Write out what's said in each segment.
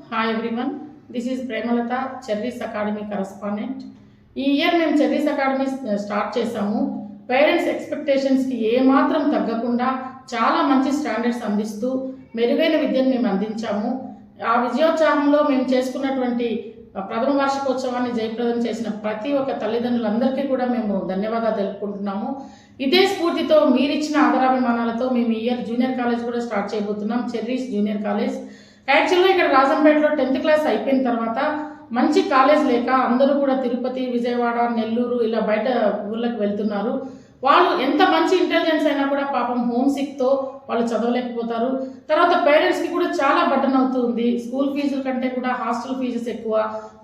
Hi everyone, this is Premalatha, cherries academy correspondent. ఈ year మేము cherries academy start చేశాము. Parents ఎక్స్పెక్టేషన్స్కి ఏమాత్రం తగ్గకుండా చాలా మంచి స్టాండర్డ్స్ అందిస్తూ మెరుగైన విద్యను మేము అందించాము. ఆ విజయోత్సాహంలో మేము చేసుకున్నటువంటి ప్రథమ వార్షికోత్సవాన్ని జయప్రదం చేసిన ప్రతి ఒక్క తల్లిదండ్రులందరికీ కూడా మేము ధన్యవాదాలు తెలుపుకుంటున్నాము. ఇదే స్ఫూర్తితో మీరిచ్చిన ఆదరాభిమానాలతో మేము ఈ ఇయర్ జూనియర్ కాలేజ్ కూడా స్టార్ట్ చేయబోతున్నాం, చెర్రీస్ జూనియర్ కాలేజ్. యాక్చువల్గా ఇక్కడ రాజంపేటలో 10th క్లాస్ అయిపోయిన తర్వాత మంచి కాలేజ్ లేక అందరూ కూడా తిరుపతి, విజయవాడ, నెల్లూరు ఇలా బయట ఊళ్ళకి వెళ్తున్నారు. వాళ్ళు ఎంత మంచి ఇంటెలిజెన్స్ అయినా కూడా పాపం హోమ్ సిక్తో వాళ్ళు చదవలేకపోతారు. తర్వాత పేరెంట్స్కి కూడా చాలా బర్డన్ అవుతుంది. స్కూల్ ఫీజుల కంటే కూడా హాస్టల్ ఫీజెస్ ఎక్కువ,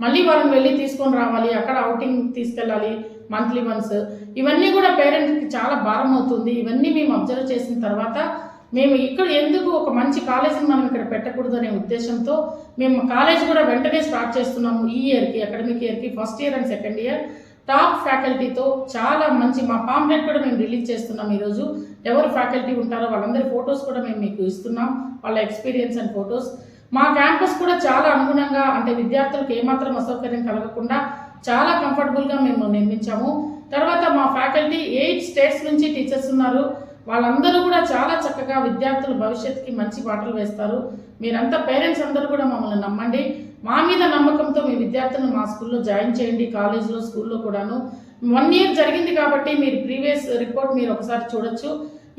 మళ్ళీ వాళ్ళని వెళ్ళి తీసుకొని రావాలి, అక్కడ అవుటింగ్ తీసుకెళ్ళాలి మంత్లీ వన్స్. ఇవన్నీ కూడా పేరెంట్స్కి చాలా భారం అవుతుంది. ఇవన్నీ మేము అబ్జర్వ్ చేసిన తర్వాత మేము ఇక్కడ ఎందుకు ఒక మంచి కాలేజీని మనం ఇక్కడ పెట్టకూడదు అనే ఉద్దేశంతో మేము కాలేజ్ కూడా వెంటనే స్టార్ట్ చేస్తున్నాము. ఈ ఇయర్కి, అకాడమిక్ ఇయర్కి, first year and second year top ఫ్యాకల్టీతో చాలా మంచి మా పాంప్లెట్ కూడా మేము రిలీజ్ చేస్తున్నాం. ఈరోజు ఎవరు ఫ్యాకల్టీ ఉంటారో వాళ్ళందరి ఫొటోస్ కూడా మేము మీకు ఇస్తున్నాం, వాళ్ళ ఎక్స్పీరియన్స్ అండ్ ఫొటోస్. మా క్యాంపస్ కూడా చాలా అనుగుణంగా, అంటే విద్యార్థులకు ఏమాత్రం అసౌకర్యం కలగకుండా చాలా కంఫర్టబుల్గా మేము నిర్మించాము. తర్వాత మా ఫ్యాకల్టీ 8 స్టేట్స్ నుంచి టీచర్స్ ఉన్నారు. వాళ్ళందరూ కూడా చాలా చక్కగా విద్యార్థుల భవిష్యత్తుకి మంచి బాటలు వేస్తారు. మీరంతా పేరెంట్స్ అందరూ కూడా మమ్మల్ని నమ్మండి. మా మీద నమ్మకంతో మీ విద్యార్థులను మా స్కూల్లో జాయిన్ చేయండి, కాలేజ్లో, స్కూల్లో కూడాను. 1 ఇయర్ జరిగింది కాబట్టి మీరు ప్రీవియస్ రిపోర్ట్ మీరు ఒకసారి చూడొచ్చు.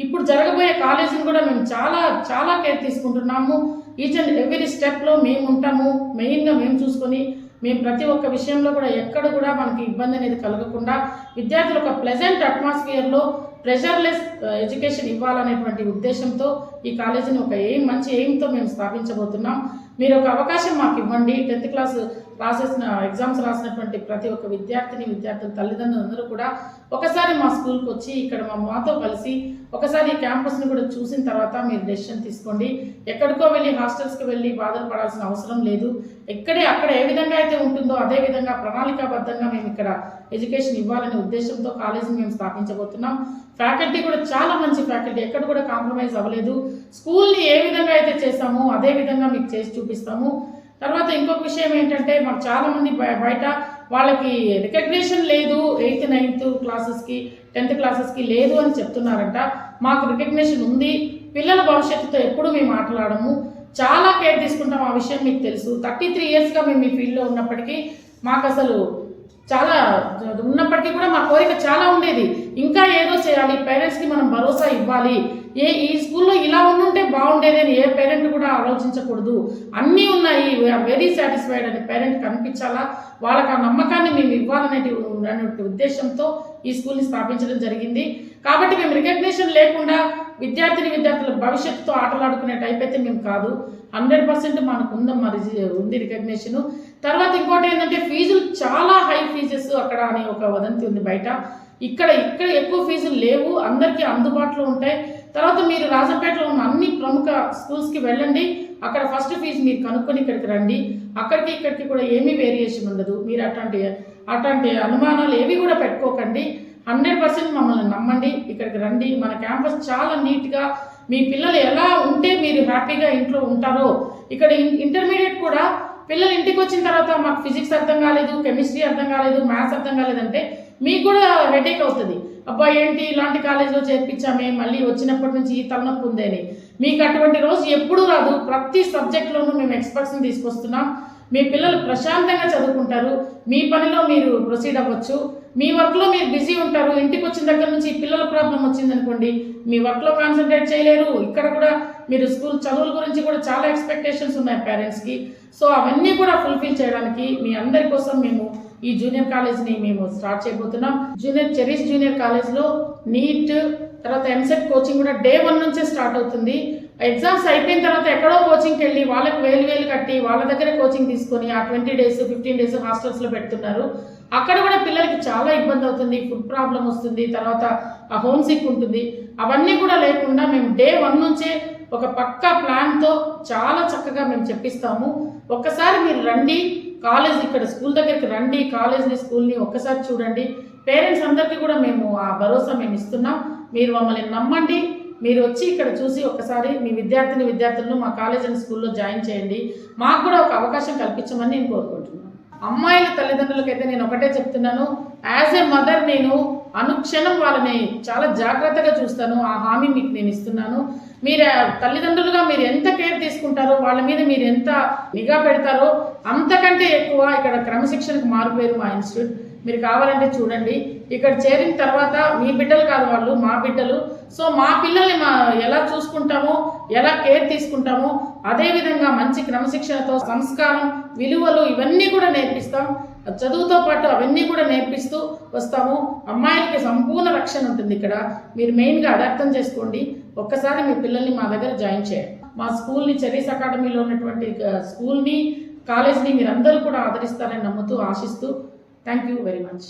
ఇప్పుడు జరగబోయే కాలేజీని కూడా మేము చాలా చాలా కేర్ తీసుకుంటున్నాము. ఈచ్ అండ్ ఎవ్రీ స్టెప్లో మేము ఉంటాము. మెయిన్గా మేము చూసుకొని మేము ప్రతి ఒక్క విషయంలో కూడా ఎక్కడ కూడా మనకి ఇబ్బంది అనేది కలగకుండా విద్యార్థులు ఒక ప్లెజెంట్ అట్మాస్ఫియర్లో ప్రెషర్లెస్ ఎడ్యుకేషన్ ఇవ్వాలనేటువంటి ఉద్దేశంతో ఈ కాలేజీని ఒక మంచి ఎయిమ్తో మేము స్థాపించబోతున్నాం. మీరు ఒక అవకాశం మాకు ఇవ్వండి. 10th క్లాస్ ఎగ్జామ్స్ రాసినటువంటి ప్రతి ఒక్క విద్యార్థుల తల్లిదండ్రులందరూ కూడా ఒకసారి మా స్కూల్కి వచ్చి ఇక్కడ మాతో కలిసి ఒకసారి ఈ క్యాంపస్ని కూడా చూసిన తర్వాత మీరు డెసిషన్ తీసుకోండి. ఎక్కడికో వెళ్ళి హాస్టల్స్కి వెళ్ళి బాధలు పడాల్సిన అవసరం లేదు. అక్కడ ఏ విధంగా అయితే ఉంటుందో అదే విధంగా ప్రణాళికాబద్ధంగా మేము ఇక్కడ ఎడ్యుకేషన్ ఇవ్వాలనే ఉద్దేశంతో కాలేజీని మేము స్థాపించబోతున్నాం. ఫ్యాకల్టీ కూడా చాలా మంచి ఫ్యాకల్టీ, ఎక్కడ కూడా కాంప్రమైజ్ అవ్వలేదు. స్కూల్ని ఏ విధంగా అయితే చేస్తామో అదే విధంగా మీకు చేసి చూపిస్తాము. తర్వాత ఇంకొక విషయం ఏంటంటే, మాకు చాలామంది బయట వాళ్ళకి రికగ్నిషన్ లేదు, 8th 9th క్లాసెస్కి 10th క్లాసెస్కి లేదు అని చెప్తున్నారంట. మాకు రికగ్నిషన్ ఉంది. పిల్లల భవిష్యత్తుతో ఎప్పుడు మేము మాట్లాడము, చాలా కేర్ తీసుకుంటాం. ఆ విషయం మీకు తెలుసు. 33 ఇయర్స్గా మేము ఈ ఫీల్డ్లో ఉన్నప్పటికీ మాకు అసలు చాలా ఉన్నప్పటికీ కూడా మా కోరిక చాలా ఉండేది, ఇంకా ఏదో చేయాలి, పేరెంట్స్కి మనం భరోసా ఇవ్వాలి. ఈ స్కూల్లో ఇలా ఉండుంటే బాగుండేది అని ఏ పేరెంట్ కూడా ఆలోచించకూడదు. అన్నీ ఉన్నాయి, వీఆర్ వెరీ సాటిస్ఫైడ్ అని పేరెంట్ కనిపించాలా, వాళ్ళకి ఆ నమ్మకాన్ని మేము ఇవ్వాలనే ఉద్దేశంతో ఈ స్కూల్ని స్థాపించడం జరిగింది. కాబట్టి మేము రికగ్నిషన్ లేకుండా విద్యార్థుల భవిష్యత్తుతో ఆటలాడుకునే టైప్ అయితే మేము కాదు. 100% మనకు ఉంది రికగ్నిషను. తర్వాత ఇంకోటి ఏంటంటే, ఫీజులు చాలా హై ఫీజెస్ అక్కడ అని ఒక వదంతి ఉంది బయట. ఇక్కడ ఎక్కువ ఫీజులు లేవు, అందరికీ అందుబాటులో ఉంటాయి. తర్వాత మీరు రాజంపేటలో ఉన్న అన్ని ప్రముఖ స్కూల్స్కి వెళ్ళండి, అక్కడ ఫస్ట్ ఫీజు మీరు కనుక్కొని ఇక్కడికి రండి. ఇక్కడికి కూడా ఏమీ వేరియేషన్ ఉండదు. మీరు అట్లాంటి అనుమానాలు ఏవి కూడా పెట్టుకోకండి. 100% మమ్మల్ని నమ్మండి, ఇక్కడికి రండి. మన క్యాంపస్ చాలా నీట్గా, మీ పిల్లలు ఎలా ఉంటే మీరు హ్యాపీగా ఇంట్లో ఉంటారో, ఇక్కడ ఇంటర్మీడియట్ కూడా పిల్లలు ఇంటికి వచ్చిన తర్వాత మాకు ఫిజిక్స్ అర్థం కాలేదు, కెమిస్ట్రీ అర్థం కాలేదు, మ్యాథ్స్ అర్థం కాలేదంటే మీకు కూడా హెడేక్ అవుతుంది. అబ్బా ఏంటి ఇలాంటి కాలేజీలో చేర్పించామే, మళ్ళీ వచ్చినప్పటి నుంచి ఈ తలనొప్పి ఉంది అని. మీకు అటువంటి రోజు ఎప్పుడూ రాదు. ప్రతి సబ్జెక్ట్లోనూ మేము ఎక్స్పర్ట్స్ని తీసుకొస్తున్నాం. మీ పిల్లలు ప్రశాంతంగా చదువుకుంటారు, మీ పనిలో మీరు ప్రొసీడ్ అవ్వచ్చు, మీ వర్క్లో మీరు బిజీ ఉంటారు. ఇంటికి వచ్చిన దగ్గర నుంచి పిల్లల ప్రాబ్లం వచ్చిందనుకోండి, మీ వర్క్లో కాన్సన్ట్రేట్ చేయలేరు. ఇక్కడ కూడా మీరు స్కూల్ చదువుల గురించి కూడా చాలా ఎక్స్పెక్టేషన్స్ ఉన్నాయి పేరెంట్స్కి. సో అవన్నీ కూడా ఫుల్ఫిల్ చేయడానికి మీ అందరి కోసం మేము ఈ జూనియర్ కాలేజ్ని మేము స్టార్ట్ చేయబోతున్నాం. చెర్రీస్ జూనియర్ కాలేజ్లో నీట్ తర్వాత ఎంసెట్ కోచింగ్ కూడా డే 1 నుంచే స్టార్ట్ అవుతుంది. ఎగ్జామ్స్ అయిపోయిన తర్వాత ఎక్కడో కోచింగ్కి వెళ్ళి వాళ్ళకి వేలు కట్టి వాళ్ళ దగ్గర కోచింగ్ తీసుకొని ఆ 20 days 15 days హాస్టల్స్లో పెడుతున్నారు. అక్కడ కూడా పిల్లలకి చాలా ఇబ్బంది అవుతుంది, ఫుడ్ ప్రాబ్లం వస్తుంది, తర్వాత ఆ హోమ్ సిక్ ఉంటుంది. అవన్నీ కూడా లేకుండా మేము డే 1 నుంచే ఒక పక్కా ప్లాన్తో చాలా చక్కగా మేము చెప్పిస్తాము. ఒక్కసారి మీరు రండి, కాలేజ్ ఇక్కడ స్కూల్ దగ్గరికి రండి, కాలేజ్ని స్కూల్ని ఒక్కసారి చూడండి. పేరెంట్స్ అందరికీ కూడా మేము ఆ భరోసా మేము ఇస్తున్నాం. మీరు మమ్మల్ని నమ్మండి, మీరు వచ్చి ఇక్కడ చూసి ఒక్కసారి మీ విద్యార్థులను మా కాలేజ్ అండ్ స్కూల్లో జాయిన్ చేయండి. మాకు కూడా ఒక అవకాశం కల్పించమని నేను కోరుకుంటున్నాను. అమ్మాయిల తల్లిదండ్రులకైతే నేను ఒకటే చెప్తున్నాను, యాజ్ ఏ మదర్ నేను అనుక్షణం వాళ్ళని చాలా జాగ్రత్తగా చూస్తాను. ఆ హామీ మీకు నేను ఇస్తున్నాను. మీరు తల్లిదండ్రులుగా మీరు ఎంత కేర్ తీసుకుంటారో, వాళ్ళ మీద మీరు ఎంత నిఘా పెడతారో అంతకంటే ఎక్కువ ఇక్కడ క్రమశిక్షణకు మారుపేరు మా ఇన్స్టిట్యూట్. మీరు కావాలంటే చూడండి. ఇక్కడ చేరిన తర్వాత మీ బిడ్డలు కాదు వాళ్ళు, మా బిడ్డలు. సో మా పిల్లల్ని ఎలా చూసుకుంటామో, ఎలా కేర్ తీసుకుంటామో అదేవిధంగా మంచి క్రమశిక్షణతో సంస్కారం, విలువలు ఇవన్నీ కూడా నేర్పిస్తాం. చదువుతో పాటు అవన్నీ కూడా నేర్పిస్తూ వస్తాము. అమ్మాయిలకి సంపూర్ణ రక్షణ ఉంటుంది ఇక్కడ. మీరు మెయిన్గా అది అర్థం చేసుకోండి. ఒక్కసారి మీ పిల్లల్ని మా దగ్గర జాయిన్ చేయండి. మా స్కూల్ని, చెర్రీస్ అకాడమీలో ఉన్నటువంటి స్కూల్ని, కాలేజ్ని మీరందరూ కూడా ఆదరిస్తారని నమ్ముతూ, ఆశిస్తూ థ్యాంక్ యూ వెరీ మచ్.